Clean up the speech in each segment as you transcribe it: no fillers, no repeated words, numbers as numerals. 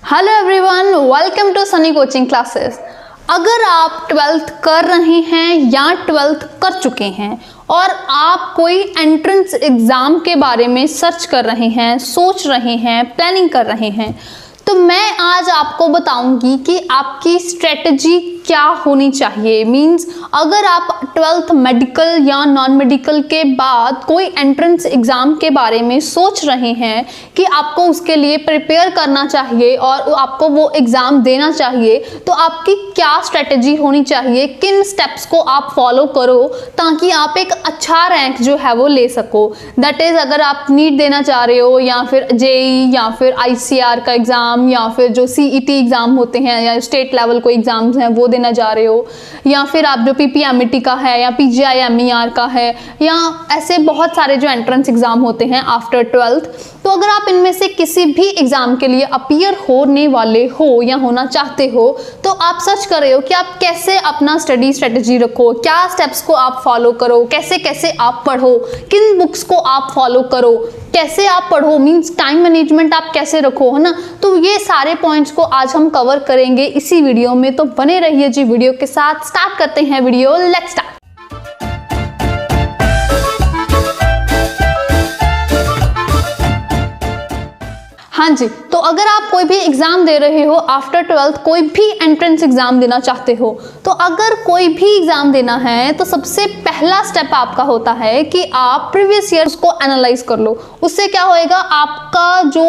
Hello everyone, welcome to Sunny coaching classes. अगर आप 12th कर रहे हैं या 12th कर चुके हैं और आप कोई एंट्रेंस एग्ज़ाम के बारे में सर्च कर रहे हैं, सोच रहे हैं, प्लानिंग कर रहे हैं, तो मैं आज आपको बताऊंगी कि आपकी स्ट्रेटजी क्या होनी चाहिए। मींस अगर आप 12th मेडिकल या नॉन मेडिकल के बाद कोई एंट्रेंस एग्ज़ाम के बारे में सोच रहे हैं कि आपको उसके लिए प्रिपेयर करना चाहिए और आपको वो एग्ज़ाम देना चाहिए, तो आपकी क्या स्ट्रेटजी होनी चाहिए, किन स्टेप्स को आप फॉलो करो ताकि आप एक अच्छा रैंक जो है वो ले सको। दैट इज़ अगर आप नीट देना चाह रहे हो या फिर जेई या फिर ICAR का एग्ज़ाम या फिर जो CET एग्ज़ाम होते हैं या स्टेट लेवल कोई एग्ज़ाम्स हैं वो देना जा रहे हो, या फिर आप जो PPMET का है या PGI MER का है, या ऐसे बहुत सारे जो एंट्रेंस एग्ज़ाम होते हैं आफ्टर 12th। तो अगर आप इनमें से किसी भी एग्ज़ाम के लिए अपीयर होने वाले हो या होना चाहते हो, तो आप सर्च कर रहे हो कि आप कैसे अपना स्टडी स्ट्रेटजी रखो, क्या स्टेप्स को आप फॉलो करो, कैसे कैसे आप पढ़ो, किन बुक्स को आप फॉलो करो, कैसे आप पढ़ो, मींस टाइम मैनेजमेंट आप कैसे रखो, है ना। तो ये सारे पॉइंट्स को आज हम कवर करेंगे इसी वीडियो में, तो बने रहिए जी वीडियो के साथ। स्टार्ट करते हैं वीडियो, लेट्स स्टार्ट। हाँ जी, तो अगर आप कोई भी एग्ज़ाम दे रहे हो आफ्टर 12th, कोई भी एंट्रेंस एग्ज़ाम देना चाहते हो, तो अगर कोई भी एग्ज़ाम देना है तो सबसे पहला स्टेप आपका होता है कि आप प्रीवियस ईयर्स को एनालाइज कर लो। उससे क्या होएगा, आपका जो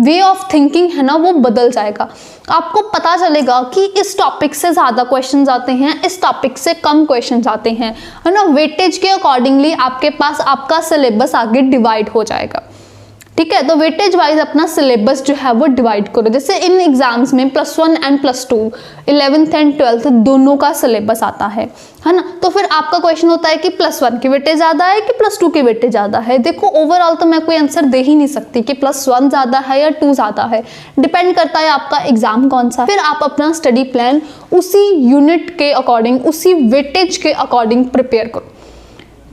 वे ऑफ थिंकिंग है ना वो बदल जाएगा। आपको पता चलेगा कि इस टॉपिक से ज़्यादा क्वेश्चंस आते हैं, इस टॉपिक से कम क्वेश्चंस आते हैं, है ना। वेटेज के अकॉर्डिंगली आपके पास आपका सिलेबस आगे डिवाइड हो जाएगा, ठीक है। तो वेटेज वाइज अपना सिलेबस जो है वो डिवाइड करो। जैसे इन एग्जाम्स में +1 एंड +2, 11th एंड 12th दोनों का सिलेबस आता है ना। तो फिर आपका क्वेश्चन होता है कि +1 की वेटेज ज़्यादा है कि +2 की वेटेज ज़्यादा है। देखो ओवरऑल तो मैं कोई आंसर दे ही नहीं सकती कि +1 ज़्यादा है या 2 ज़्यादा है, डिपेंड करता है आपका एग्जाम कौन सा। फिर आप अपना स्टडी प्लान उसी यूनिट के अकॉर्डिंग, उसी वेटेज के अकॉर्डिंग प्रिपेयर करो,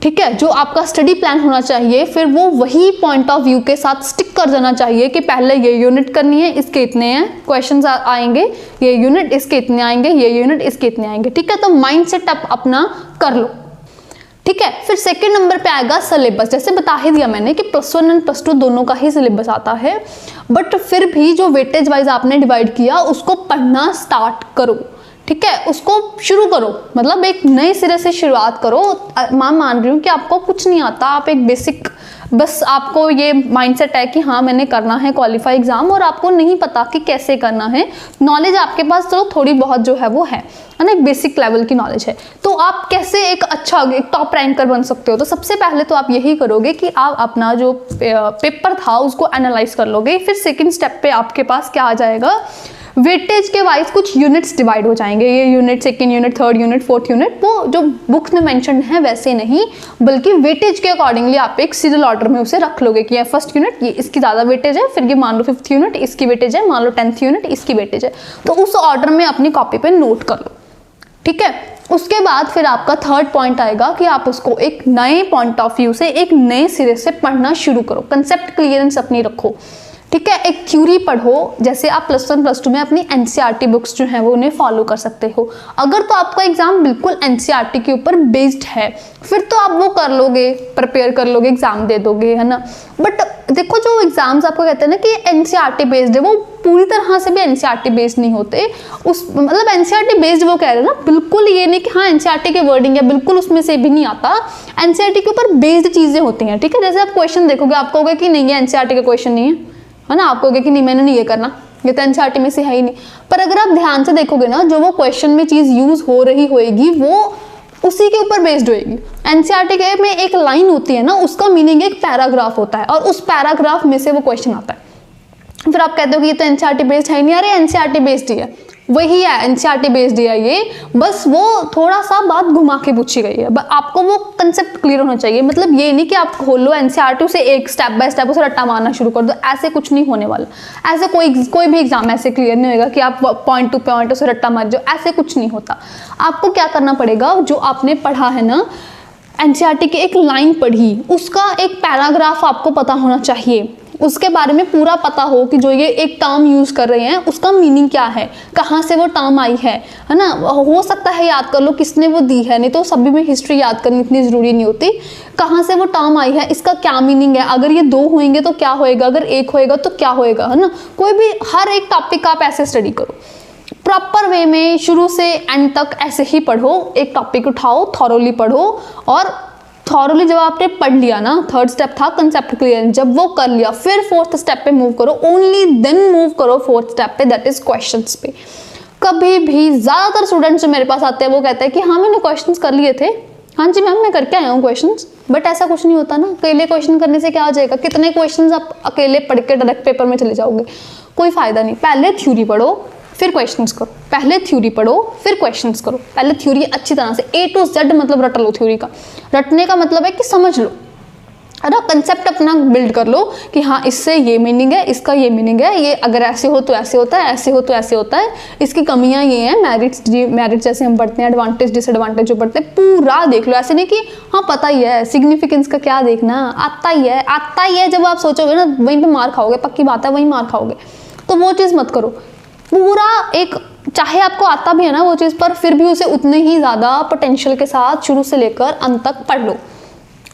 ठीक है। जो आपका स्टडी प्लान होना चाहिए फिर वो वही पॉइंट ऑफ व्यू के साथ स्टिक कर जाना चाहिए कि पहले ये यूनिट करनी है, इसके इतने हैं क्वेश्चंस आएंगे, ये यूनिट इसके इतने आएंगे, ये यूनिट इसके इतने आएंगे, ठीक है। तो माइंड सेट आप अपना कर लो, ठीक है। फिर सेकंड नंबर पे आएगा सिलेबस। जैसे बता ही दिया मैंने कि +1 एंड +2 दोनों का ही सिलेबस आता है, बट फिर भी जो वेटेज वाइज आपने डिवाइड किया उसको पढ़ना स्टार्ट करो, ठीक है। उसको शुरू करो, मतलब एक नए सिरे से शुरुआत करो। मैं मान रही हूँ कि आपको कुछ नहीं आता, आप एक बेसिक, बस आपको ये माइंडसेट है कि हाँ मैंने करना है क्वालिफाई एग्जाम, और आपको नहीं पता कि कैसे करना है। नॉलेज आपके पास तो थोड़ी बहुत जो है वो है ना, एक बेसिक लेवल की नॉलेज है। तो आप कैसे एक अच्छा, एक टॉप रैंकर बन सकते हो, तो सबसे पहले तो आप यही करोगे कि आप अपना जो पेपर था उसको एनालाइज कर लोगे। फिर सेकेंड स्टेप पे आपके पास क्या आ जाएगा, वेटेज के वाइज कुछ यूनिट्स डिवाइड हो जाएंगे। ये unit, second unit, third unit, fourth unit, वो जो बुक्स में मेंशन है वैसे नहीं, बल्कि वेटेज के अकॉर्डिंगली आप एक सीरियल ऑर्डर में उसे रख लोगे कि ये फर्स्ट यूनिट, ये इसकी ज़्यादा वेटेज है, फिर ये मान लो 5th यूनिट इसकी वेटेज है, मान लो 10th यूनिट इसकी वेटेज है। तो उस ऑर्डर में अपनी कॉपी पे नोट कर लो, ठीक है। उसके बाद फिर आपका थर्ड पॉइंट आएगा कि आप उसको एक नए पॉइंट ऑफ व्यू से, एक नए सिरे से पढ़ना शुरू करो। कंसेप्ट क्लियरेंस अपनी रखो, ठीक है। एक थ्योरी पढ़ो, जैसे आप +1 +2 में अपनी NCERT बुक्स जो हैं वो उन्हें फॉलो कर सकते हो। अगर तो आपका एग्जाम बिल्कुल NCERT के ऊपर बेस्ड है फिर तो आप वो कर लोगे, प्रिपेयर कर लोगे, एग्जाम दे दोगे, है ना। बट देखो जो एग्जाम्स आपको कहते हैं ना कि NCERT बेस्ड है, वो पूरी तरह से भी NCERT बेस्ड नहीं होते। उस मतलब NCERT बेस्ड वो कह रहे हैं ना, बिल्कुल ये नहीं कि हाँ NCERT के वर्डिंग है, बिल्कुल उसमें से भी नहीं आता। NCERT के ऊपर बेस्ड चीज़ें होती हैं, ठीक है। जैसे आप क्वेश्चन देखोगे, आपको होगा कि नहीं ये NCERT का क्वेश्चन नहीं है ना, आप कहोगे कि नहीं मैंने नहीं ये करना, ये तो NCERT में से है ही नहीं। पर अगर आप ध्यान से देखोगे ना, जो वो क्वेश्चन में चीज़ यूज़ हो रही होएगी वो उसी के ऊपर बेस्ड होएगी। NCERT के में एक लाइन होती है ना, उसका मीनिंग एक पैराग्राफ होता है और उस पैराग्राफ में से वो क्वेश्चन आता है। फिर आप कहते हो कि ये तो NCERT बेस्ड है नहीं, अरे NCERT बेस्ड ही है, वही है, NCERT बेस्ड है ये, बस वो थोड़ा सा बात घुमा के पूछी गई है। आपको वो कंसेप्ट क्लियर होना चाहिए। मतलब ये नहीं कि आप खोलो NCERT से एक स्टेप बाय स्टेप उसे रट्टा मारना शुरू कर दो, ऐसे कुछ नहीं होने वाला। ऐसे कोई भी एग्जाम ऐसे क्लियर नहीं होगा कि आप पॉइंट टू पॉइंट उसे रट्टा मार जाओ, ऐसे कुछ नहीं होता। आपको क्या करना पड़ेगा, जो आपने पढ़ा है ना, NCERT की एक लाइन पढ़ी, उसका एक पैराग्राफ आपको पता होना चाहिए। उसके बारे में पूरा पता हो कि जो ये एक टर्म यूज़ कर रहे हैं उसका मीनिंग क्या है, कहाँ से वो टर्म आई है ना। हो सकता है याद कर लो किसने वो दी है, नहीं तो सभी में हिस्ट्री याद करनी इतनी ज़रूरी नहीं होती। कहाँ से वो टर्म आई है, इसका क्या मीनिंग है, अगर ये 2 होंगे तो क्या होएगा, अगर 1 होएगा तो क्या होएगा, है ना। कोई भी हर एक टॉपिक आप ऐसे स्टडी करो प्रॉपर वे में, शुरू से एंड तक ऐसे ही पढ़ो। एक टॉपिक उठाओ, थॉरोली पढ़ो, और थॉरोली जब आपने पढ़ लिया ना, 3rd स्टेप था कंसेप्ट क्लियर, जब वो कर लिया फिर 4th स्टेप पे मूव करो, ओनली देन मूव करो 4th स्टेप पे, दैट इज क्वेश्चंस पे। कभी भी ज़्यादातर स्टूडेंट्स जो मेरे पास आते हैं वो कहते हैं कि हाँ मैंने क्वेश्चंस कर लिए थे, हाँ जी मैम मैं करके आया हूँ क्वेश्चंस, बट ऐसा कुछ नहीं होता ना। अकेले क्वेश्चन करने से क्या हो जाएगा, कितने क्वेश्चंस आप अकेले पढ़ के डायरेक्ट पेपर में चले जाओगे, कोई फायदा नहीं। पहले थ्योरी पढ़ो फिर क्वेश्चंस करो, पहले थ्योरी पढ़ो फिर क्वेश्चंस करो, पहले थ्योरी अच्छी तरह से A to Z मतलब रट लो। थ्योरी का रटने का मतलब है कि समझ लो, है ना, कंसेप्ट अपना बिल्ड कर लो कि हाँ इससे ये मीनिंग है, इसका ये मीनिंग है, ये अगर ऐसे हो तो ऐसे होता है, ऐसे हो तो ऐसे होता है, इसकी कमियां ये हैं, मेरिट्स जैसे हम पढ़ते हैं, एडवांटेज डिसएडवांटेज जो पढ़ते हैं पूरा देख लो। ऐसे नहीं कि हाँ पता ही है, सिग्निफिकेंस का क्या देखना, आता ही है। जब आप सोचोगे ना वहीं पे मार खाओगे, पक्की बात है वहीं मार खाओगे, तो वो चीज़ मत करो। पूरा एक, चाहे आपको आता भी है ना वो चीज़, पर फिर भी उसे उतने ही ज़्यादा पोटेंशियल के साथ शुरू से लेकर अंत तक पढ़ लो,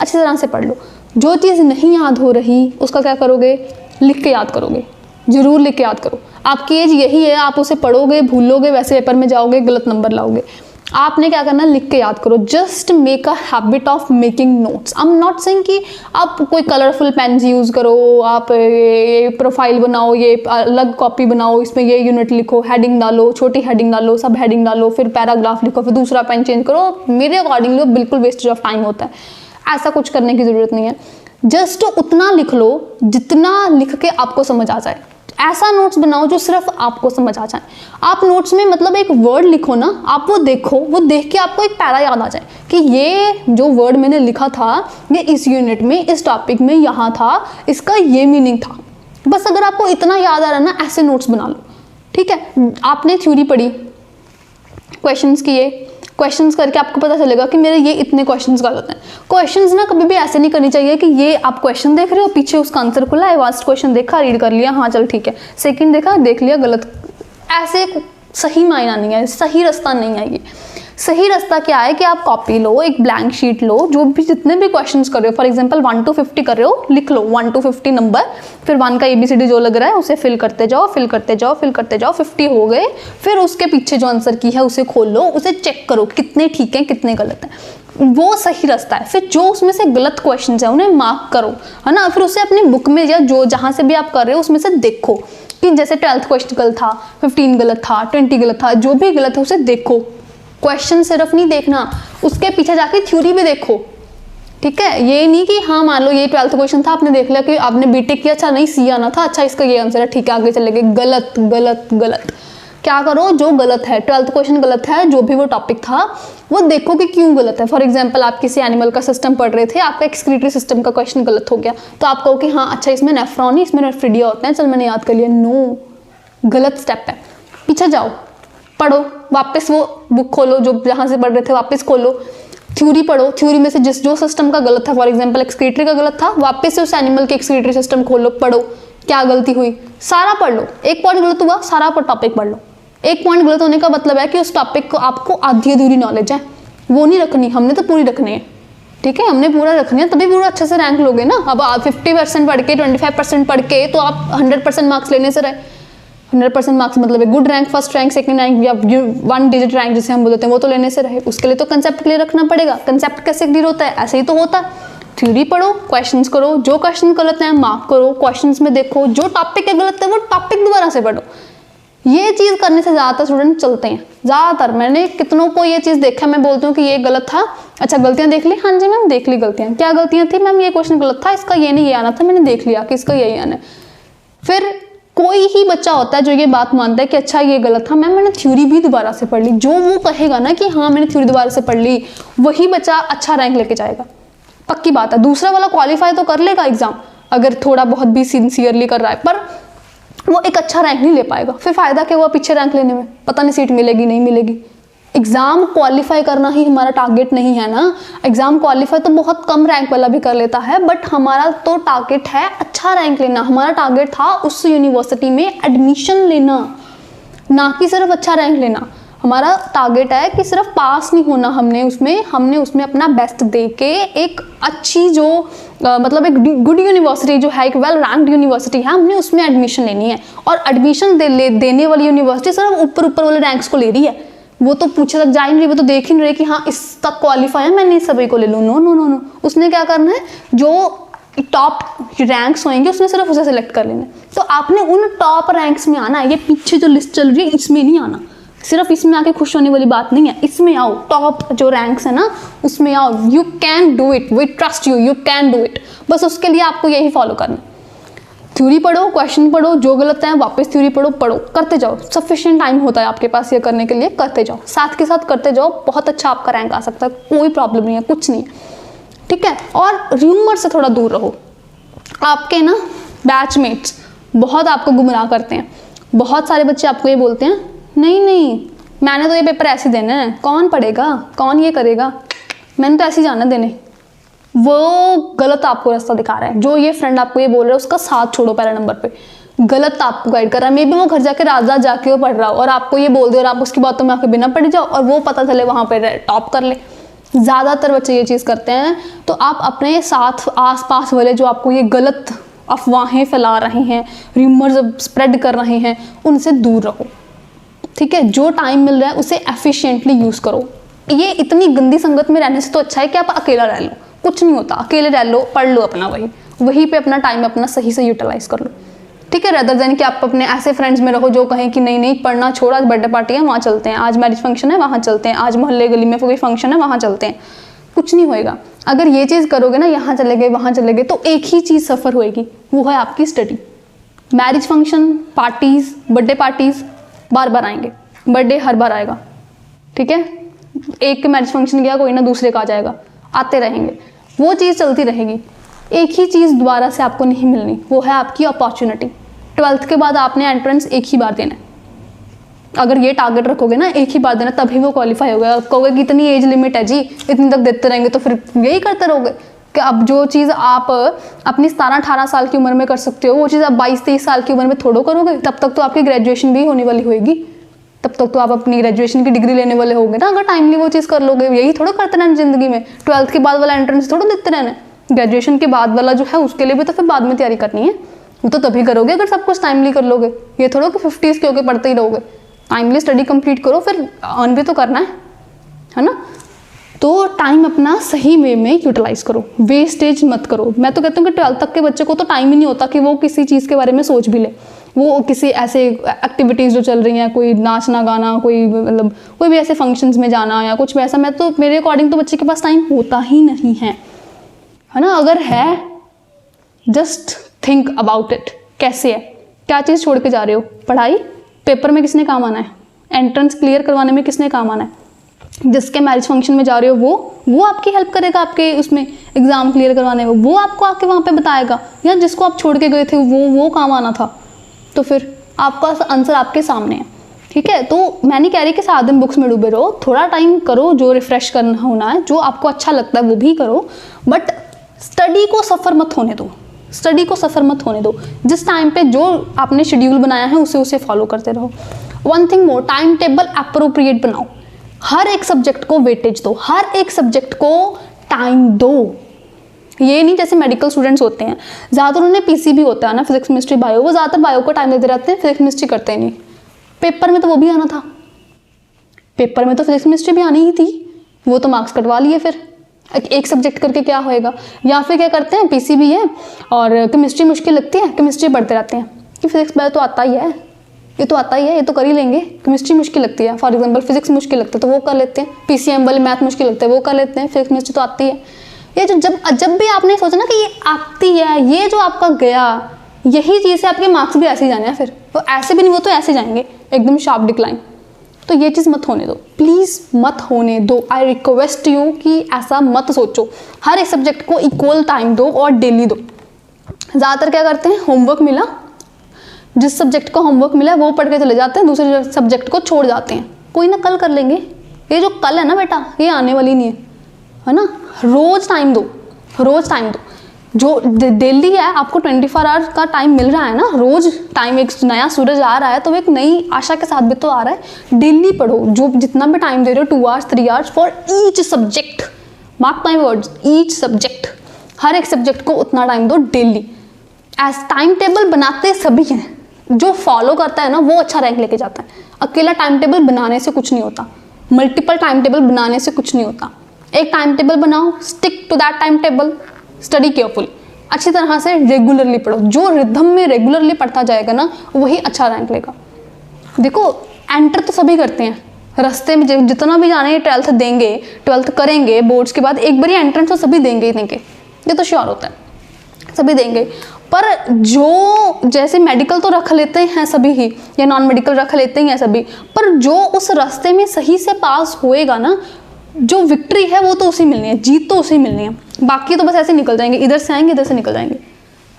अच्छी तरह से पढ़ लो। जो चीज़ नहीं याद हो रही उसका क्या करोगे, लिख के याद करोगे, जरूर लिख के याद करो। आपकी एज यही है, आप उसे पढ़ोगे भूलोगे, वैसे पेपर में जाओगे गलत नंबर लाओगे। आपने क्या करना, लिख के याद करो। Just make a habit of making notes. I am not saying कि आप कोई कलरफुल पेन्स यूज़ करो, आप ये प्रोफाइल बनाओ, ये अलग कॉपी बनाओ, इसमें ये यूनिट लिखो, हेडिंग डालो, छोटी हेडिंग डालो, सब हेडिंग डालो, फिर पैराग्राफ लिखो, फिर दूसरा पेन चेंज करो। मेरे अकॉर्डिंगली बिल्कुल वेस्टेज ऑफ टाइम होता है, ऐसा कुछ करने की ज़रूरत नहीं है। जस्ट उतना लिख लो जितना लिख के आपको समझ आ जाए। ऐसा नोट्स बनाओ जो सिर्फ आपको समझ आ जाए। आप नोट्स में मतलब एक वर्ड लिखो ना, आप वो देखो, वो देख के आपको एक पैरा याद आ जाए कि ये जो वर्ड मैंने लिखा था ये इस यूनिट में, इस टॉपिक में यहाँ था, इसका ये मीनिंग था। बस अगर आपको इतना याद आ रहा है ना, ऐसे नोट्स बना लो, ठीक है। आपने थ्योरी पढ़ी, क्वेश्चंस किए, क्वेश्चंस करके आपको पता चलेगा कि मेरे ये इतने क्वेश्चंस गलत हैं। क्वेश्चंस ना कभी भी ऐसे नहीं करनी चाहिए कि ये आप क्वेश्चन देख रहे हो, पीछे उसका आंसर खुला है, फर्स्ट क्वेश्चन देखा, रीड कर लिया, हाँ चल ठीक है, सेकंड देखा, देख लिया, गलत। ऐसे सही मायना नहीं है, सही रास्ता नहीं है ये। सही रास्ता क्या है कि आप कॉपी लो, एक ब्लैंक शीट लो, जो भी जितने भी क्वेश्चंस कर रहे हो, फॉर एग्जांपल 1 to 50 कर रहे हो, लिख लो 1 to 50 नंबर, फिर 1 का ABCD जो लग रहा है उसे फिल करते जाओ, फिल करते जाओ, फिल करते जाओ, 50 हो गए। फिर उसके पीछे जो आंसर की है उसे खोल लो, उसे चेक करो कितने ठीक हैं कितने गलत हैं, वो सही रास्ता है। फिर जो उसमें से गलत क्वेश्चन है उन्हें मार्क करो, है ना। फिर उसे अपनी बुक में या जो जहाँ से भी आप कर रहे हो उसमें से देखो कि जैसे 12th क्वेश्चन गलत था, 15 गलत था, 20 गलत था, जो भी गलत है उसे देखो। क्वेश्चन सिर्फ नहीं देखना, उसके पीछे जाके थ्योरी भी देखो, ठीक है। ये नहीं कि हाँ मान लो ये 12th क्वेश्चन था, आपने देख लिया कि आपने बीटेक किया, अच्छा नहीं सी आना था, अच्छा इसका ये आंसर है, ठीक है आगे चले गए। गलत गलत गलत। क्या करो, जो गलत है, 12th क्वेश्चन गलत है, जो भी वो टॉपिक था वो देखो कि क्यों गलत है। फॉर एग्जाम्पल आप किसी एनिमल का सिस्टम पढ़ रहे थे, आपका एक्सक्रीटरी सिस्टम का क्वेश्चन गलत हो गया, तो आप कहो कि हाँ अच्छा इसमें नेफ्रॉन, इसमें नेफ्रिडिया होते हैं, चल मैंने याद कर लिया। नो, गलत स्टेप है, पीछे जाओ, पढ़ो, वापस वो बुक खोलो जो जहाँ से पढ़ रहे थे, वापस खोलो, थ्योरी पढ़ो, थ्योरी में से जिस जो सिस्टम का गलत था, फॉर एग्जांपल एक्सक्रीटरी का गलत था, वापस से उस एनिमल के एक्सक्रीटरी सिस्टम खोलो, पढ़ो क्या गलती हुई, सारा पढ़ लो। एक पॉइंट गलत हुआ, सारा टॉपिक पढ़ लो। एक पॉइंट गलत होने का मतलब है कि उस टॉपिक को आपको आधी अधूरी नॉलेज है, वो नहीं रखनी, हमने तो पूरी रखनी है, ठीक है, हमने पूरा रखनी है, तभी पूरा अच्छे से रैंक लोगे ना। अब आप 50% पढ़ के 25% पढ़ के तो आप 100% मार्क्स लेने से रहे। 100% मार्क्स मतलब है good rank, first rank, second rank या 1 डिजिट रैंक जिसे हम बोलते हैं, वो तो लेने से रहे। उसके लिए तो कंसेप्ट क्लियर रखना पड़ेगा। कंसेप्ट कैसे क्लियर होता है, ऐसे ही तो होता है। थ्योरी पढ़ो, क्वेश्चंस करो, जो क्वेश्चन गलत है मार्क करो, क्वेश्चंस में देखो, जो टॉपिक है गलत है वो टॉपिक दोबारा से पढ़ो। ये चीज़ करने से ज़्यादातर स्टूडेंट चलते हैं। ज़्यादातर मैंने कितनों को ये चीज़ देखा, मैं बोलती हूँ कि ये गलत था, अच्छा गलतियाँ देख ली, हाँ जी मैम देख ली गलतियाँ, क्या गलतियाँ थी मैम, ये क्वेश्चन गलत था, इसका ये नहीं ये आना था, मैंने देख लिया कि इसका यही आना है। फिर कोई ही बच्चा होता है जो ये बात मानता है कि अच्छा ये गलत था मैम, मैंने थ्योरी भी दोबारा से पढ़ ली। जो वो कहेगा ना कि हाँ मैंने थ्योरी दोबारा से पढ़ ली, वही बच्चा अच्छा रैंक लेके जाएगा, पक्की बात है। दूसरा वाला क्वालिफाई तो कर लेगा एग्जाम, अगर थोड़ा बहुत भी सिंसियरली कर रहा है, पर वो एक अच्छा रैंक नहीं ले पाएगा। फिर फायदा क्या हुआ पीछे रैंक लेने में, पता नहीं सीट मिलेगी नहीं मिलेगी, एग्ज़ाम क्वालिफाई करना ही हमारा टारगेट नहीं है ना। एग्ज़ाम क्वालिफाई तो बहुत कम रैंक वाला भी कर लेता है, बट हमारा तो टारगेट है अच्छा रैंक लेना। हमारा टारगेट था उस यूनिवर्सिटी में एडमिशन लेना, ना कि सिर्फ अच्छा रैंक लेना। हमारा टारगेट है कि सिर्फ पास नहीं होना, हमने उसमें अपना बेस्ट दे के एक अच्छी जो मतलब एक गुड यूनिवर्सिटी जो है, एक वेल रैंक्ड यूनिवर्सिटी है, हमने उसमें एडमिशन लेनी है। और एडमिशन देने वाली यूनिवर्सिटी सिर्फ ऊपर वाले रैंक्स को ले रही है, वो तो पूछे तक जा ही नहीं रही, वो तो देख ही नहीं रही कि हाँ इस तक क्वालिफाई है, मैंने इस सभी को ले लूँ। नो नो नो नो, उसने क्या करना है, जो टॉप रैंक्स होंगे उसमें सिर्फ उसे सिलेक्ट कर लेना है। तो आपने उन टॉप रैंक्स में आना है, ये पीछे जो लिस्ट चल रही है इसमें नहीं आना। सिर्फ इसमें आके खुश होने वाली बात नहीं है, इसमें आओ, टॉप जो रैंक्स है ना उसमें आओ। You can do it, we trust you, you can do it. बस उसके लिए आपको यही फॉलो करना। थ्योरी पढ़ो, क्वेश्चन पढ़ो, जो गलत है वापस थ्योरी पढ़ो, करते जाओ। सफिशिएंट टाइम होता है आपके पास ये करने के लिए, करते जाओ, साथ के साथ करते जाओ। बहुत अच्छा आपका रैंक आ सकता है, कोई प्रॉब्लम नहीं है, कुछ नहीं है, ठीक है। और र्यूमर से थोड़ा दूर रहो। आपके ना बैचमेट्स बहुत आपको गुमराह करते हैं। बहुत सारे बच्चे आपको ये बोलते हैं, नहीं मैंने तो ये पेपर ऐसे देना है, कौन पढ़ेगा, कौन ये करेगा, मैंने तो ऐसे ही जाना देने। वो गलत आपको रास्ता दिखा रहा है। जो ये फ्रेंड आपको ये बोल रहा है उसका साथ छोड़ो, पहले नंबर पे गलत आपको गाइड कर रहा है। मे बी वो घर जाके रात जाके वो पढ़ रहा हो और आपको ये बोल दे और आप उसकी बातों में आके बिना पढ़ जाओ और वो पता चले वहाँ पे टॉप कर ले। ज़्यादातर बच्चे ये चीज़ करते हैं। तो आप अपने साथ आसपास वाले जो आपको ये गलत अफवाहें फैला रहे हैं, र्यूमर्स स्प्रेड कर रहे हैं, उनसे दूर रहो, ठीक है। जो टाइम मिल रहा है उसे एफिशिएंटली यूज़ करो। ये इतनी गंदी संगत में रहने से तो अच्छा है कि आप अकेला रह लो, कुछ नहीं होता, अकेले रह लो, पढ़ लो अपना, वहीं पे अपना टाइम अपना सही से यूटिलाइज कर लो, ठीक है। रदर देन कि आप अपने ऐसे फ्रेंड्स में रहो जो कहें कि नहीं पढ़ना छोड़, आज बर्थडे पार्टी है वहाँ चलते हैं, आज मैरिज फंक्शन है वहाँ चलते हैं, आज मोहल्ले गली में कोई फंक्शन है वहाँ चलते हैं। कुछ नहीं होएगा। अगर ये चीज़ करोगे ना, यहाँ चले गए वहाँ चले गए, तो एक ही चीज़ सफ़र होएगी, वो है आपकी study. Marriage function, parties, birthday parties बार बार आएंगे, बर्थडे हर बार आएगा, ठीक है। एक के मैरिज फंक्शन गया, कोई ना दूसरे का आ जाएगा, आते रहेंगे, वो चीज़ चलती रहेगी। एक ही चीज़ दोबारा से आपको नहीं मिलनी, वो है आपकी अपॉर्चुनिटी। 12th के बाद आपने एंट्रेंस एक ही बार देना है। अगर ये टारगेट रखोगे ना, एक ही बार देना, तभी वो क्वालिफाई होगा। कहोगे कि इतनी एज लिमिट है जी, इतनी तक देते रहेंगे, तो फिर यही करते रहोगे कि अब जो चीज़ आप अपनी 17-18 साल की उम्र में कर सकते हो, वो चीज़ आप 22-23 साल की उम्र में थोड़ो करोगे। तब तक तो आपकी ग्रेजुएशन भी होने वाली होगी, तब तक तो आप अपनी ग्रेजुएशन की डिग्री लेने वाले होंगे ना, अगर टाइमली वो चीज़ कर लोगे। यही थोड़ा करते रहना ज़िंदगी में, 12th के बाद वाला एंट्रेंस थोड़ा देते रहना है। ग्रेजुएशन के बाद वाला जो है उसके लिए भी तो फिर बाद में तैयारी करनी है, वो तो तभी करोगे अगर सब कुछ टाइमली कर लोगे। ये थोड़ा कि 50s के होके पढ़ते ही रहोगे। टाइमली स्टडी कंप्लीट करो, फिर अर्न भी तो करना है ना। तो टाइम अपना सही वे में यूटिलाइज करो, वेस्टेज मत करो। मैं तो कहती हूँ कि 12th तक के बच्चे को तो टाइम ही नहीं होता कि वो किसी चीज़ के बारे में सोच भी ले। वो किसी ऐसे एक्टिविटीज़ जो चल रही हैं, कोई नाचना गाना, कोई मतलब कोई भी ऐसे फंक्शंस में जाना या कुछ वैसा, मैं तो मेरे अकॉर्डिंग तो बच्चे के पास टाइम होता ही नहीं है ना। अगर है, जस्ट थिंक अबाउट इट, कैसे है, क्या चीज़ छोड़ के जा रहे हो। पढ़ाई, पेपर में किसने काम आना है, एंट्रेंस क्लियर करवाने में किसने काम आना है। जिसके मैरिज फंक्शन में जा रहे हो वो आपकी हेल्प करेगा आपके उसमें एग्ज़ाम क्लियर करवाने में, वो आपको आके वहाँ पे बताएगा। या जिसको आप छोड़ के गए थे वो काम आना था, तो फिर आपका आंसर आपके सामने है, ठीक है। तो मैं नहीं कह रही कि सारा दिन बुक्स में डूबे रहो, थोड़ा टाइम करो, जो रिफ्रेश करना होना है, जो आपको अच्छा लगता है वो भी करो, बट स्टडी को सफ़र मत होने दो, स्टडी को सफ़र मत होने दो। जिस टाइम पे जो आपने शेड्यूल बनाया है उसे फॉलो करते रहो। One thing more, time table appropriate बनाओ। हर एक सब्जेक्ट को वेटेज दो, हर एक सब्जेक्ट को टाइम दो। ये नहीं जैसे मेडिकल स्टूडेंट्स होते हैं, ज़्यादातर उन्हें पीसीबी होता है ना, फिजिक्स केमिस्ट्री बायो, वो ज़्यादातर बायो को टाइम देते रहते हैं, फिजिक्स केमिस्ट्री करते ही नहीं। पेपर में तो वो भी आना था, पेपर में तो फिजिक्स केमिस्ट्री भी आनी ही थी, वो तो मार्क्स कटवा लिए। फिर एक सब्जेक्ट करके क्या होएगा। या फिर क्या करते हैं, पीसीबी है और केमिस्ट्री मुश्किल लगती है, केमिस्ट्री पढ़ते रहते हैं कि फिजिक्स बायो तो आता ही है, ये तो आता ही है, ये तो कर ही लेंगे। केमिस्ट्री मुश्किल लगती है, फॉर एग्जांपल फिजिक्स मुश्किल लगता है तो वो कर लेते हैं, पीसीएम वाले मैथ मुश्किल लगता है वो कर लेते हैं, फिजिक्स केमिस्ट्री तो आती है। ये जो जब भी आपने सोचा ना कि ये आती है, ये जो आपका गया, यही चीज़ से आपके मार्क्स भी ऐसे ही जाने हैं। फिर वो ऐसे भी नहीं, वो तो ऐसे जाएंगे एकदम शार्प डिक्लाइन। तो ये चीज़ मत होने दो, प्लीज़ मत होने दो। आई रिक्वेस्ट यू कि ऐसा मत सोचो। हर एक सब्जेक्ट को इक्वल टाइम दो और डेली दो। ज़्यादातर क्या करते हैं, होमवर्क मिला, जिस सब्जेक्ट को होमवर्क मिला है वो पढ़ के चले जाते हैं, दूसरे सब्जेक्ट को छोड़ जाते हैं। कोई ना कल कर लेंगे, ये जो कल है ना बेटा, ये आने वाली नहीं है ना। रोज टाइम दो, रोज टाइम दो। जो डेली है आपको 24 आवर्स का टाइम मिल रहा है ना, रोज टाइम, एक नया सूरज आ रहा है तो एक नई आशा के साथ भी तो आ रहा है। डेली पढ़ो, जो जितना भी टाइम दे रहे हो, 2 hours 3 hours for each subject, mark my words, each subject, हर एक सब्जेक्ट को उतना टाइम दो डेली। एज टाइम टेबल बनाते सभी हैं, जो फॉलो करता है ना वो अच्छा रैंक लेके जाता है। अकेला टाइम टेबल बनाने से कुछ नहीं होता, मल्टीपल टाइम टेबल बनाने से कुछ नहीं होता। एक टाइम टेबल बनाओ, stick to that time table, study carefully, अच्छी तरह से रेगुलरली पढ़ो। जो रिदम में रेगुलरली पढ़ता जाएगा ना वही अच्छा रैंक लेगा। देखो एंटर तो सभी करते हैं, रास्ते में जितना भी जाने 12th देंगे, 12th करेंगे, बोर्ड्स के बाद एक बार एंट्रेंस तो सभी देंगे ही देंगे, ये तो श्योर होता है, सभी देंगे। पर जो जैसे मेडिकल तो रख लेते हैं सभी ही, या नॉन मेडिकल रख लेते हैं सभी, पर जो उस रास्ते में सही से पास होएगा ना, जो विक्ट्री है वो तो उसे मिलनी है, जीत तो उसे मिलनी है। बाकी तो बस ऐसे निकल जाएंगे, इधर से आएंगे इधर से निकल जाएंगे,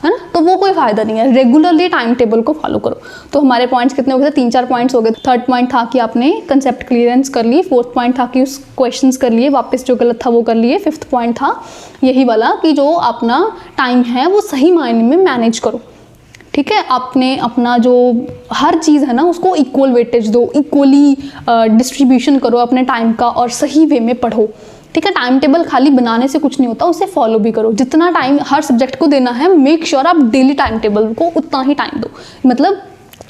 है ना, तो वो कोई फायदा नहीं है। रेगुलरली टाइम टेबल को फॉलो करो। तो हमारे पॉइंट्स कितने हो गए थे? 3-4 पॉइंट्स हो गए। थर्ड पॉइंट था कि आपने कंसेप्ट क्लियरेंस कर ली, फोर्थ पॉइंट था कि उस क्वेश्चंस कर लिए, वापस जो गलत था वो कर लिए, फिफ्थ पॉइंट था यही वाला कि जो अपना टाइम है वो सही मायने में मैनेज करो। ठीक है, आपने अपना जो हर चीज़ है ना उसको इक्वल वेटेज दो, इक्वली डिस्ट्रीब्यूशन करो अपने टाइम का, और सही वे में पढ़ो। ठीक है, टाइम टेबल खाली बनाने से कुछ नहीं होता, उसे फॉलो भी करो। जितना टाइम हर सब्जेक्ट को देना है, मेक श्योर आप डेली टाइम टेबल को उतना ही टाइम दो, मतलब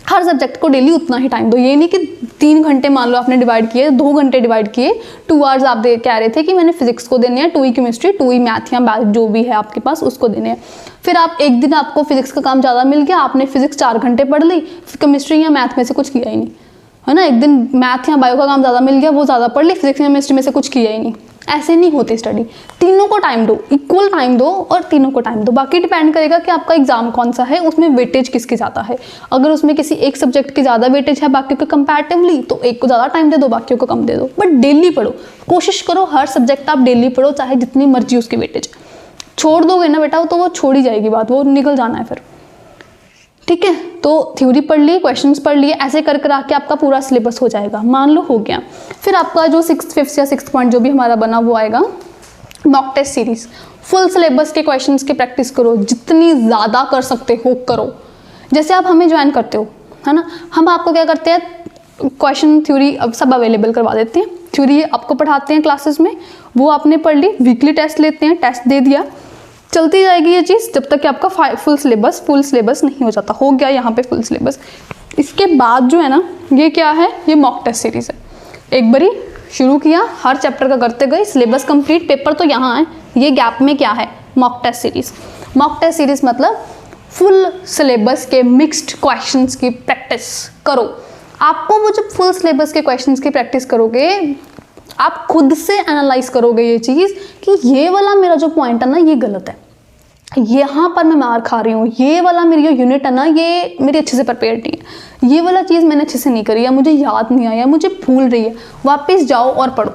हर सब्जेक्ट को डेली उतना ही टाइम दो। ये नहीं कि 3 घंटे मान लो आपने डिवाइड किए, 2 घंटे डिवाइड किए, 2 आवर्स आप कह रहे थे कि मैंने फिजिक्स को देने हैं, 2 ही केमिस्ट्री, 2 ही मैथ या जो भी है आपके पास उसको देने हैं। फिर आप एक दिन आपको फिजिक्स का काम ज़्यादा मिल गया, आपने फिजिक्स 4 घंटे पढ़ ली, केमिस्ट्री या मैथ में से कुछ किया ही नहीं, है ना। एक दिन मैथ या बायो का काम ज़्यादा मिल गया, वो ज़्यादा पढ़ ली, फिजिक्स या केमिस्ट्री में से कुछ किया ही नहीं। ऐसे नहीं होती स्टडी, तीनों को टाइम दो, इक्वल टाइम दो और तीनों को टाइम दो। बाकी डिपेंड करेगा कि आपका एग्जाम कौन सा है, उसमें वेटेज किसकी ज़्यादा है। अगर उसमें किसी एक सब्जेक्ट की ज़्यादा वेटेज है बाकी को कंपैरेटिवली, तो एक को ज़्यादा टाइम दे दो, बाकियों को कम दे दो। बट डेली पढ़ो, कोशिश करो हर सब्जेक्ट आप डेली पढ़ो, चाहे जितनी मर्जी उसकी वेटेज। छोड़ दोगे ना बेटा तो वो छोड़ ही जाएगी बात, वो निकल जाना है फिर। ठीक है, तो थ्योरी पढ़ ली, क्वेश्चंस पढ़ लिए, ऐसे कर कर आके आपका पूरा सिलेबस हो जाएगा, मान लो हो गया। फिर आपका जो 6th 5th या 6th पॉइंट जो भी हमारा बना वो आएगा mock test series. Full syllabus के क्वेश्चंस की प्रैक्टिस करो, जितनी ज़्यादा कर सकते हो करो। जैसे आप हमें ज्वाइन करते हो, है ना, हम आपको क्या करते हैं, क्वेश्चन थ्योरी अब सब अवेलेबल करवा देते हैं। थ्योरी आपको पढ़ाते हैं क्लासेस में, वो आपने पढ़ ली, वीकली टेस्ट लेते हैं, टेस्ट दे दिया, चलती जाएगी ये चीज़ जब तक कि आपका फुल सिलेबस नहीं हो जाता। हो गया यहाँ पे फुल सिलेबस। इसके बाद जो है ना, ये क्या है, ये मॉक टेस्ट सीरीज है। एक बारी शुरू किया, हर चैप्टर का करते गए, सिलेबस कंप्लीट, पेपर तो यहाँ है, ये गैप में क्या है, mock test series. Mock test series मतलब फुल सिलेबस के मिक्स्ड क्वेश्चंस की प्रैक्टिस करो। आपको वो जब फुल सिलेबस के क्वेश्चंस की प्रैक्टिस करोगे, आप खुद से एनालाइज करोगे ये चीज़ कि ये वाला मेरा जो पॉइंट है ना ये गलत है, यहाँ पर मैं मार खा रही हूँ, ये वाला मेरी जो यूनिट है ना ये मेरी अच्छे से प्रिपेयर नहीं है, ये वाला चीज़ मैंने अच्छे से नहीं करी, या मुझे याद नहीं आया, मुझे भूल रही है, वापस जाओ और पढ़ो।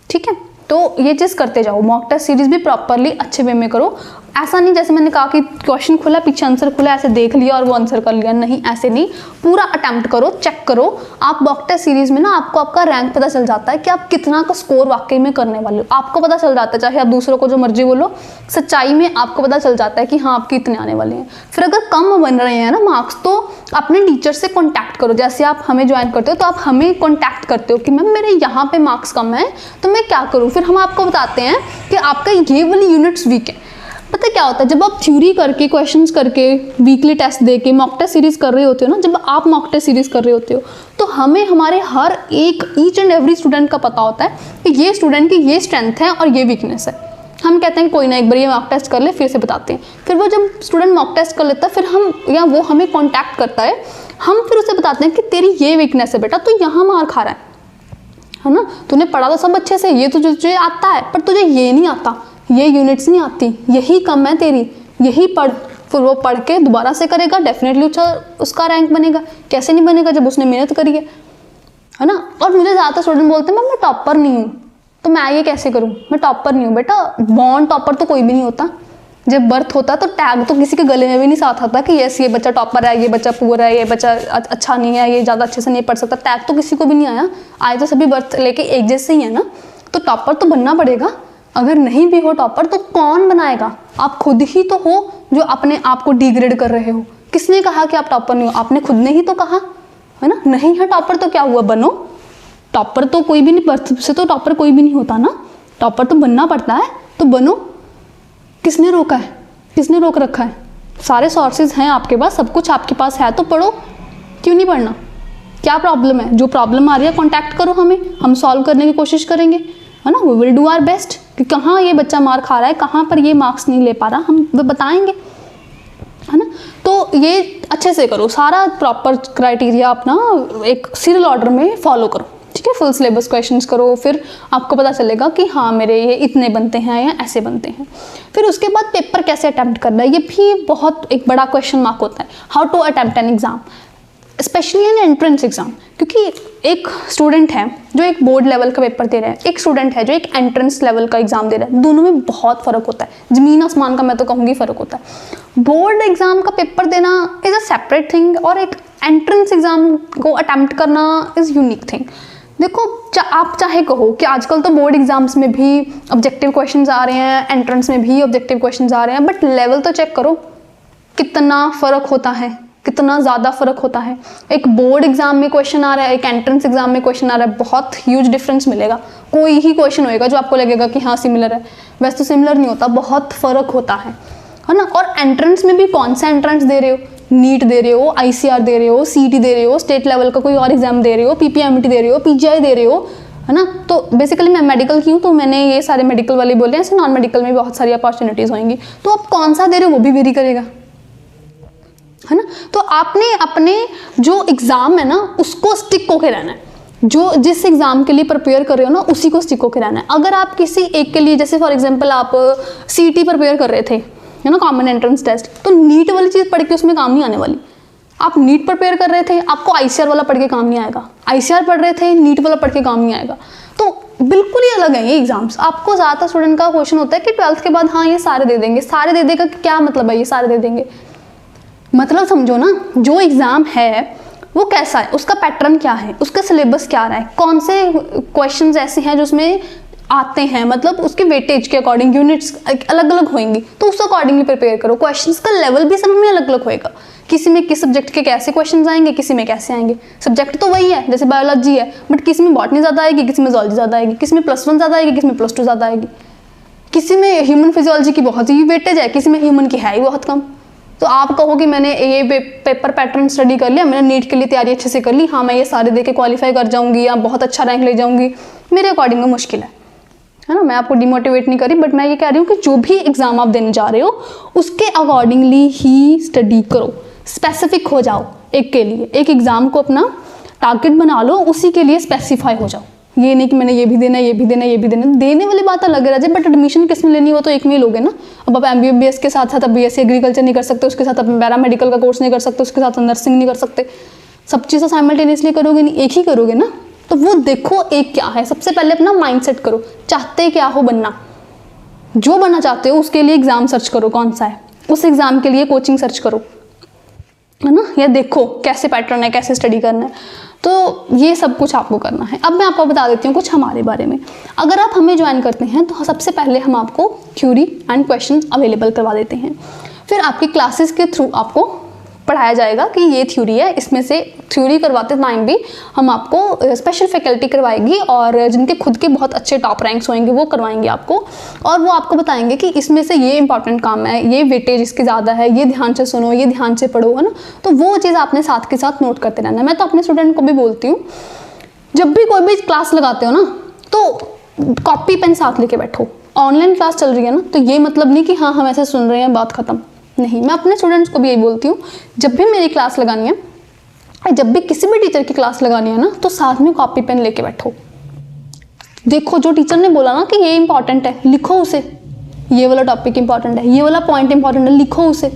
ठीक है, तो ये चीज़ करते जाओ। मॉक टेस्ट सीरीज भी प्रॉपरली अच्छे वे में करो। ऐसा नहीं जैसे मैंने कहा कि क्वेश्चन खुला पीछे आंसर खुला ऐसे देख लिया और वो आंसर कर लिया, नहीं ऐसे नहीं, पूरा अटेम्प्ट करो, चेक करो। आप मॉक टेस्ट सीरीज में ना आपको आपका रैंक पता चल जाता है कि आप कितना का स्कोर वाकई में करने वाले हो, आपको पता चल जाता है। चाहे आप दूसरों को जो मर्जी बोलो, सच्चाई में आपको पता चल जाता है कि हाँ आपके इतने आने वाले हैं। फिर अगर कम बन रहे हैं ना मार्क्स, तो अपने टीचर से कॉन्टैक्ट करो। जैसे आप हमें ज्वाइन करते हो तो आप हमें कॉन्टैक्ट करते हो कि मैम मेरे यहाँ पे मार्क्स कम है तो मैं क्या करूँ। फिर हम आपको बताते हैं कि आपका ये वाली यूनिट्स वीक है। पता क्या होता है, जब आप थ्योरी करके, क्वेश्चंस करके, वीकली टेस्ट दे के मॉक टेस्ट सीरीज कर रहे होते हो ना, जब आप मॉक टेस्ट सीरीज कर रहे होते हो तो हमें हमारे हर एक ईच एंड एवरी स्टूडेंट का पता होता है कि ये स्टूडेंट की ये स्ट्रेंथ है और ये वीकनेस है। हम कहते हैं कि कोई ना एक बार ये मॉक टेस्ट कर ले, फिर से बताते हैं। फिर वो जब स्टूडेंट मॉक टेस्ट कर लेता है, फिर हम या वो हमें कॉन्टैक्ट करता है, हम फिर उसे बताते हैं कि तेरी ये वीकनेस है बेटा, तो यहाँ मार खा रहा है ना, तूने पढ़ा तो सब अच्छे से, ये तो तुझे आता है पर तुझे ये नहीं आता, ये यूनिट्स नहीं आती, यही कम है तेरी, यही पढ़। फिर वो पढ़ के दोबारा से करेगा, डेफिनेटली उसका रैंक बनेगा। कैसे नहीं बनेगा, जब उसने मेहनत करी है ना। और मुझे ज़्यादातर स्टूडेंट बोलते हैं मैं टॉपर नहीं हूँ, तो मैं ये कैसे करूँ, मैं टॉपर नहीं हूँ। बेटा बॉर्न टॉपर तो कोई भी नहीं होता, जब बर्थ होता है तो टैग तो किसी के गले में भी नहीं साथ आता कि यस ये बच्चा टॉपर है, ये बच्चा पुअर है, ये बच्चा अच्छा नहीं है, ये ज़्यादा अच्छे से नहीं पढ़ सकता। टैग तो किसी को भी नहीं आया, आए तो सभी बर्थ लेके एक जैसे ही है ना। तो टॉपर तो बनना पड़ेगा। अगर नहीं भी हो टॉपर तो कौन बनाएगा? आप खुद ही तो हो जो अपने आप को डिग्रेड कर रहे हो। किसने कहा कि आप टॉपर नहीं हो? आपने खुद ने ही तो कहा है ना। नहीं है टॉपर तो क्या हुआ, बनो। टॉपर तो कोई भी नहीं, बर्थ से तो टॉपर कोई भी नहीं होता ना। टॉपर तो बनना पड़ता है, तो बनो। किसने रोका है? किसने रोक रखा है? सारे सोर्सेज हैं आपके पास, सब कुछ आपके पास है, तो पढ़ो। क्यों नहीं पढ़ना? क्या प्रॉब्लम है? जो प्रॉब्लम आ रही है कॉन्टैक्ट करो हमें, हम सॉल्व करने की कोशिश करेंगे, है ना। We will do our best कि कहाँ ये बच्चा मार खा रहा है, कहाँ पर ये मार्क्स नहीं ले पा रहा, हम बताएंगे, है ना। तो ये अच्छे से करो, सारा प्रॉपर क्राइटेरिया अपना एक सीरियल ऑर्डर में फॉलो करो, ठीक है। फुल सिलेबस क्वेश्चंस करो, फिर आपको पता चलेगा कि हाँ मेरे ये इतने बनते हैं या ऐसे बनते हैं। फिर उसके बाद पेपर कैसे अटैम्प्ट करना है, ये भी बहुत एक बड़ा क्वेश्चन मार्क होता है। How to attempt an exam, specially an entrance exam. क्योंकि एक स्टूडेंट है जो एक बोर्ड लेवल का पेपर दे रहा है, एक स्टूडेंट है जो एक एंट्रेंस लेवल का एग्जाम दे रहा है, दोनों में बहुत फ़र्क होता है। ज़मीन आसमान का मैं तो कहूँगी फ़र्क होता है। बोर्ड एग्जाम का पेपर देना इज़ अ सेपरेट थिंग, और एक एंट्रेंस एग्जाम को अटैम्प्ट करना इज़ यूनिक थिंग। देखो आप चाहे कहो कि आजकल तो बोर्ड एग्जाम्स में भी ऑब्जेक्टिव क्वेश्चंस आ रहे हैं, एंट्रेंस में भी ऑब्जेक्टिव क्वेश्चंस आ रहे हैं, बट लेवल तो चेक करो कितना फ़र्क होता है, कितना ज़्यादा फ़र्क होता है। एक बोर्ड एग्जाम में क्वेश्चन आ रहा है, एक एंट्रेंस एग्जाम में क्वेश्चन आ रहा है, बहुत ह्यूज डिफरेंस मिलेगा। कोई ही क्वेश्चन होएगा जो आपको लगेगा कि हाँ सिमिलर है, वैसे तो सिमिलर नहीं होता, बहुत फ़र्क होता है ना। और एंट्रेंस में भी कौन सा एंट्रेंस दे रहे हो, नीट दे रहे हो, ICR दे रहे हो, CET दे रहे हो, स्टेट लेवल का कोई और एग्जाम दे रहे हो, PPMT दे रहे हो, PGI दे रहे हो, है ना। तो बेसिकली मैं मेडिकल की हूँ, तो मैंने ये सारे मेडिकल वाले बोले हैं, ऐसे नॉन मेडिकल में बहुत सारी अपॉर्चुनिटीज़ होंगी। तो आप कौन सा दे रहे हो वो भी वेरी करेगा, है ना। तो आपने अपने जो एग्ज़ाम है ना उसको स्टिक होके रहना है, जो जिस एग्ज़ाम के लिए प्रिपेयर कर रहे हो ना उसी को स्टिक होके रहना है। अगर आप किसी एक के लिए, जैसे फॉर एग्जांपल आप CET प्रिपेयर कर रहे थे, है ना, कॉमन एंट्रेंस टेस्ट, तो नीट वाली चीज़ पढ़ के उसमें काम नहीं आने वाली। आप नीट प्रिपेयर कर रहे थे, आपको ICR वाला पढ़ के काम नहीं आएगा। ICR पढ़ रहे थे, नीट वाला पढ़ के काम नहीं आएगा। तो बिल्कुल ही अलग है ये एग्जाम्स। आपको ज़्यादातर स्टूडेंट का क्वेश्चन होता है कि 12th के बाद हाँ ये सारे दे देंगे। सारे दे देगा क्या मतलब है ये सारे दे देंगे? मतलब समझो ना, जो एग्ज़ाम है वो कैसा है, उसका पैटर्न क्या है, उसका सिलेबस क्या रहा है, कौन से क्वेश्चंस ऐसे हैं जो उसमें आते हैं, मतलब उसके वेटेज के अकॉर्डिंग यूनिट्स अलग अलग होंगी, तो उस अकॉर्डिंगली प्रिपेयर करो। क्वेश्चंस का लेवल भी सब में अलग अलग होएगा। किसी में किस सब्जेक्ट के कैसे क्वेश्चंस आएंगे, किसी में कैसे आएंगे। सब्जेक्ट तो वही है, जैसे बायोलॉजी है, बट किसी में बॉटनी ज़्यादा आएगी, किसी में ज़ूलॉजी ज़्यादा आएगी, किसी में +1 ज़्यादा आएगी, किसी में +2 ज़्यादा आएगी, किसी में ह्यूमन फिजियोलॉजी की बहुत ही वेटेज है, किसी में ह्यूमन की है ही बहुत कम। तो आप कहो कि मैंने ये पेपर पैटर्न स्टडी कर लिया, मैंने नीट के लिए तैयारी अच्छे से कर ली, हाँ मैं ये सारे दे के क्वालिफाई कर जाऊंगी या बहुत अच्छा रैंक ले जाऊंगी, मेरे अकॉर्डिंग में मुश्किल है ना। मैं आपको डिमोटिवेट नहीं कर रही, बट मैं ये कह रही हूँ कि जो भी एग्जाम आप देने जा रहे हो उसके अकॉर्डिंगली ही स्टडी करो, स्पेसिफिक हो जाओ। एक के लिए एक एग्जाम को अपना टारगेट बना लो, उसी के लिए स्पेसिफाई हो जाओ। ये नहीं कि मैंने ये भी देना है, ये भी देना है, ये भी देना है। देने वाली बात अलग है राजे, बट एडमिशन किस में लेनी हो तो एक में ही लोगे ना। अब आप MBBS के साथ साथ BSc एग्रीकल्चर नहीं कर सकते, उसके साथ आप पैरामेडिकल का कोर्स नहीं कर सकते, उसके साथ नर्सिंग नहीं कर सकते। सब चीज़ें साइमल्टेनियसली करोगे नहीं, एक ही करोगे ना। तो वो देखो एक क्या है, सबसे पहले अपना माइंडसेट करो, चाहते क्या हो बनना। जो बनना चाहते हो उसके लिए एग्जाम सर्च करो कौन सा है, उस एग्जाम के लिए कोचिंग सर्च करो, है ना। या देखो कैसे पैटर्न है, कैसे स्टडी करना है। तो ये सब कुछ आपको करना है। अब मैं आपको बता देती हूँ कुछ हमारे बारे में। अगर आप हमें ज्वाइन करते हैं तो सबसे पहले हम आपको थ्योरी एंड क्वेश्चन अवेलेबल करवा देते हैं। फिर आपकी क्लासेस के थ्रू आपको पढ़ाया जाएगा कि ये थ्योरी है, इसमें से थ्योरी करवाते टाइम भी हम आपको स्पेशल फैकल्टी करवाएगी, और जिनके खुद के बहुत अच्छे टॉप रैंक्स होंगे वो करवाएंगे आपको, और वो आपको बताएंगे कि इसमें से ये इंपॉर्टेंट काम है, ये वेटेज इसकी ज़्यादा है, ये ध्यान से सुनो, ये ध्यान से पढ़ो, है ना। तो वो चीज़ आपने साथ के साथ नोट करते रहना। मैं तो अपने स्टूडेंट को भी बोलती हूँ, जब भी कोई भी क्लास लगाते हो ना तो कॉपी पेन साथ लेके बैठो। ऑनलाइन क्लास चल रही है ना, तो ये मतलब नहीं कि हाँ हम ऐसे सुन रहे हैं बात खत्म, नहीं। मैं अपने स्टूडेंट्स को भी यही बोलती हूँ, जब भी मेरी क्लास लगानी है, जब भी किसी भी टीचर की क्लास लगानी है ना, तो साथ में कॉपी पेन लेके बैठो। देखो जो टीचर ने बोला ना कि ये इंपॉर्टेंट है, लिखो उसे, ये वाला टॉपिक इंपॉर्टेंट है, ये वाला पॉइंट इंपॉर्टेंट है, लिखो उसे।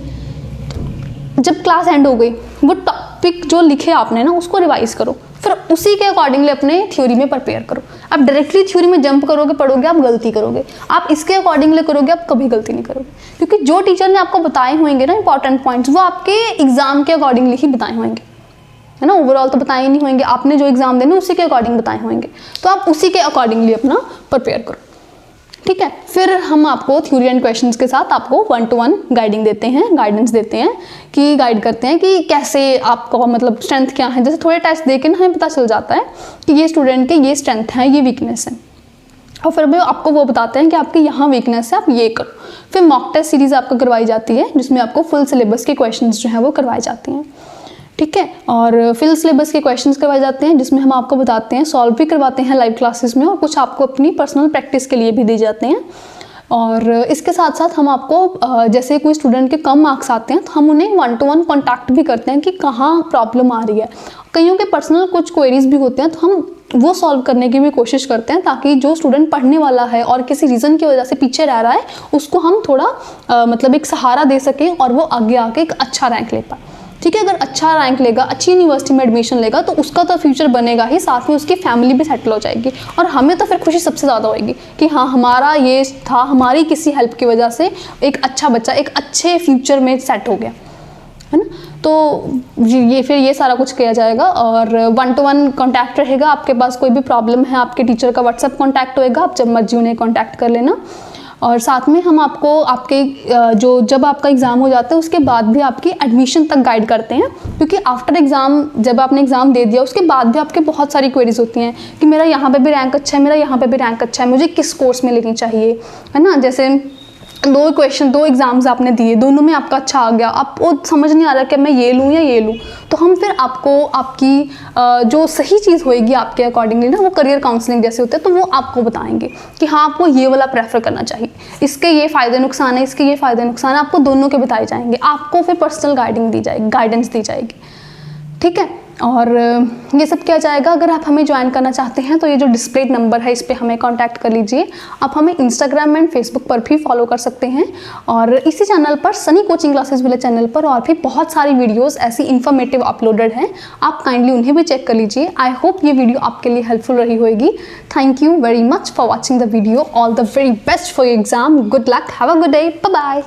जब क्लास एंड हो गई, वो टॉपिक जो लिखे आपने ना उसको रिवाइज करो, फिर उसी के अकॉर्डिंगली अपने थ्योरी में प्रिपेयर करो। आप डायरेक्टली थ्योरी में जंप करोगे, पढ़ोगे, आप गलती करोगे। आप इसके अकॉर्डिंगली करोगे, आप कभी गलती नहीं करोगे, क्योंकि जो टीचर ने आपको बताए होंगे ना इंपॉर्टेंट पॉइंट्स, वो आपके एग्जाम के अकॉर्डिंगली ही बताए होंगे, है ना। ओवरऑल तो बताए नहीं होंगे, आपने जो एग्जाम देने उसी के अकॉर्डिंग बताए होंगे, तो आप उसी के अकॉर्डिंगली अपना प्रिपेयर करो, ठीक है। फिर हम आपको थ्योरी एंड क्वेश्चंस के साथ आपको 1-to-1 गाइडिंग देते हैं, गाइडेंस देते हैं, कि गाइड करते हैं कि कैसे आपको मतलब स्ट्रेंथ क्या है। जैसे थोड़े टेस्ट देके ना हमें पता चल जाता है कि ये स्टूडेंट के ये स्ट्रेंथ है, ये वीकनेस है, और फिर भी आपको वो बताते हैं कि आपकी यहाँ वीकनेस है, आप ये करो। फिर मॉक टेस्ट सीरीज आपको करवाई जाती है, जिसमें आपको फुल सिलेबस के क्वेश्चंस जो हैं वो करवाए जाते हैं, ठीक है। और फुल सिलेबस के क्वेश्चंस करवाए जाते हैं, जिसमें हम आपको बताते हैं, सॉल्व भी करवाते हैं लाइव क्लासेस में, और कुछ आपको अपनी पर्सनल प्रैक्टिस के लिए भी दी जाते हैं। और इसके साथ साथ हम आपको जैसे कोई स्टूडेंट के कम मार्क्स आते हैं तो हम उन्हें 1-to-1 कॉन्टैक्ट भी करते हैं कि कहाँ प्रॉब्लम आ रही है। कईयों के पर्सनल कुछ क्वेरीज भी होते हैं, तो हम वो सॉल्व करने की भी कोशिश करते हैं, ताकि जो स्टूडेंट पढ़ने वाला है और किसी रीज़न की वजह से पीछे रह रहा है, उसको हम थोड़ा मतलब एक सहारा दे सकें और वो आगे आके एक अच्छा रैंक ले पाए, ठीक है। अगर अच्छा रैंक लेगा, अच्छी यूनिवर्सिटी में एडमिशन लेगा, तो उसका तो फ्यूचर बनेगा ही, साथ में उसकी फैमिली भी सेटल हो जाएगी, और हमें तो फिर खुशी सबसे ज़्यादा होएगी कि हाँ हमारा ये था, हमारी किसी हेल्प की वजह से एक अच्छा बच्चा एक अच्छे फ्यूचर में सेट हो गया, है ना। तो ये फिर ये सारा कुछ किया जाएगा, और 1-to-1 कॉन्टैक्ट रहेगा। आपके पास कोई भी प्रॉब्लम है, आपके टीचर का व्हाट्सएप कॉन्टैक्ट होएगा, आप जब मर्जी उन्हें कॉन्टैक्ट कर लेना। और साथ में हम आपको आपके जब आपका एग्ज़ाम हो जाता है उसके बाद भी आपकी एडमिशन तक गाइड करते हैं, क्योंकि आफ्टर एग्ज़ाम जब आपने एग्ज़ाम दे दिया उसके बाद भी आपके बहुत सारी क्वेरीज होती हैं कि मेरा यहाँ पे भी रैंक अच्छा है, मेरा यहाँ पे भी रैंक अच्छा है, मुझे किस कोर्स में लेनी चाहिए, है ना। जैसे 2 एग्ज़ाम्स आपने दिए, दोनों में आपका अच्छा आ गया, आपको समझ नहीं आ रहा कि मैं ये लूँ या ये लूँ, तो हम फिर आपको आपकी जो सही चीज़ होएगी आपके अकॉर्डिंगली ना, वो करियर काउंसलिंग जैसे होते हैं, तो वो आपको बताएंगे कि हाँ आपको ये वाला प्रेफर करना चाहिए, इसके ये फ़ायदे नुकसान है, इसके ये फ़ायदे नुकसान है, आपको दोनों के बताए जाएंगे। आपको फिर पर्सनल गाइडेंस दी जाएगी, ठीक है। और ये सब किया जाएगा। अगर आप हमें ज्वाइन करना चाहते हैं तो ये जो डिस्प्लेड नंबर है इस पर हमें कांटेक्ट कर लीजिए। आप हमें इंस्टाग्राम एंड फेसबुक पर भी फॉलो कर सकते हैं, और इसी चैनल पर सनी कोचिंग क्लासेस वाले चैनल पर और भी बहुत सारी वीडियोस ऐसी इन्फॉर्मेटिव अपलोडेड हैं, आप काइंडली उन्हें भी चेक कर लीजिए। आई होप ये वीडियो आपके लिए हेल्पफुल रही होगी। Thank you very much for watching the video. All the very best for your exam. Good luck, have a good day, bye bye.